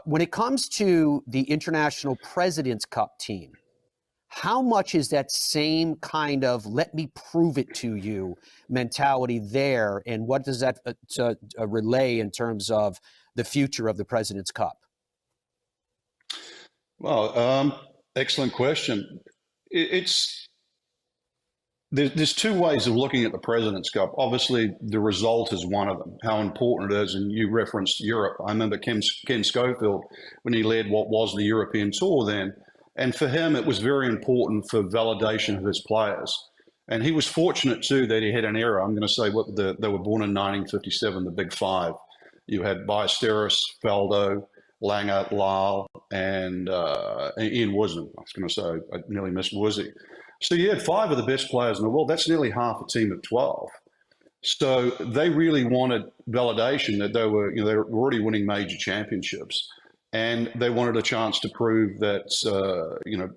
When it comes to the International President's Cup team, how much is that same kind of let me prove it to you mentality there, and what does that relay in terms of the future of the President's Cup? Well, excellent question. There's two ways of looking at the President's Cup. Obviously, the result is one of them, how important it is. And you referenced Europe. I remember Ken Schofield when he led what was the European Tour then. And for him, it was very important for validation of his players. And he was fortunate, too, that he had an era. I'm going to say they were born in 1957, the Big Five. You had Ballesteros, Faldo, Langer, Lyle, and Ian Woosnam. I was going to say, I nearly missed Woosie. So you had five of the best players in the world. That's nearly half a team of 12. So they really wanted validation that they were already winning major championships, and they wanted a chance to prove that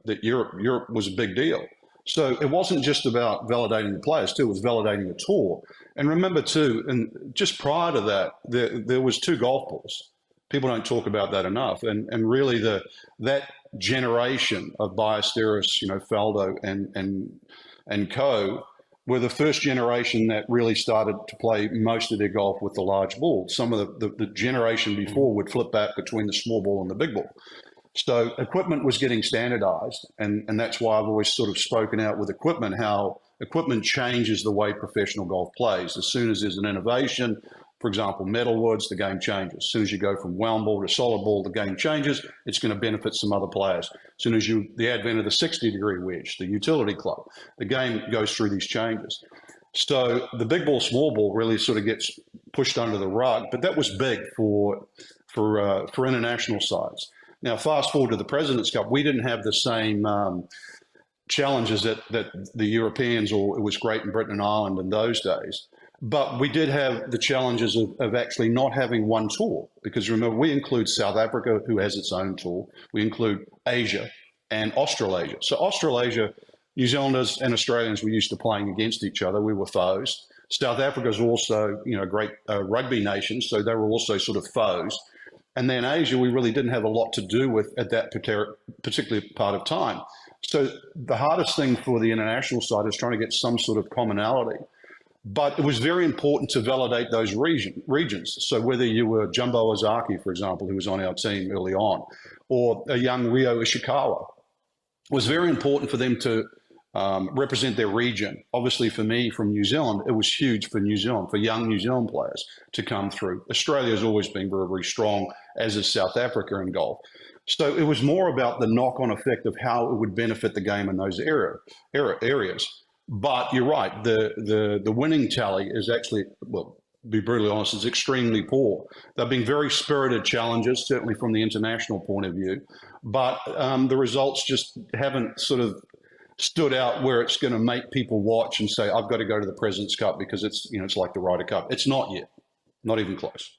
that Europe was a big deal. So it wasn't just about validating the players too; it was validating the tour. And remember too, and just prior to that, there was two golf balls. People don't talk about that enough, and really that generation of Ballesteros, Faldo and co, were the first generation that really started to play most of their golf with the large ball. Some of the generation before would flip back between the small ball and the big ball. So equipment was getting standardized, and that's why I've always sort of spoken out with equipment, how equipment changes the way professional golf plays. As soon as there's an innovation, for example, metal woods, the game changes. As soon as you go from wound ball to solid ball, the game changes. It's going to benefit some other players. As soon as the advent of the 60-degree wedge, the utility club, the game goes through these changes. So the big ball, small ball really sort of gets pushed under the rug, but that was big for international sides. Now, fast forward to the President's Cup, we didn't have the same challenges that the Europeans, or it was Great Britain and Ireland in those days. But we did have the challenges of actually not having one tour, because remember, we include South Africa, who has its own tour. We include Asia and Australasia. So Australasia, New Zealanders and Australians were used to playing against each other. We were foes. South Africa is also, a great rugby nation, so they were also sort of foes. And then Asia, we really didn't have a lot to do with at that particular part of time. So the hardest thing for the international side is trying to get some sort of commonality. But it was very important to validate those regions. So whether you were Jumbo Ozaki, for example, who was on our team early on, or a young Ryo Ishikawa, it was very important for them to represent their region. Obviously, for me from New Zealand, it was huge for New Zealand, for young New Zealand players to come through. Australia has always been very, very strong, as is South Africa in golf. So it was more about the knock-on effect of how it would benefit the game in those areas. But you're right, the winning tally is actually, well, to be brutally honest, is extremely poor. They've been very spirited challenges, certainly from the international point of view, but the results just haven't sort of stood out where it's going to make people watch and say, I've got to go to the President's Cup because it's like the Ryder Cup. It's not yet, not even close.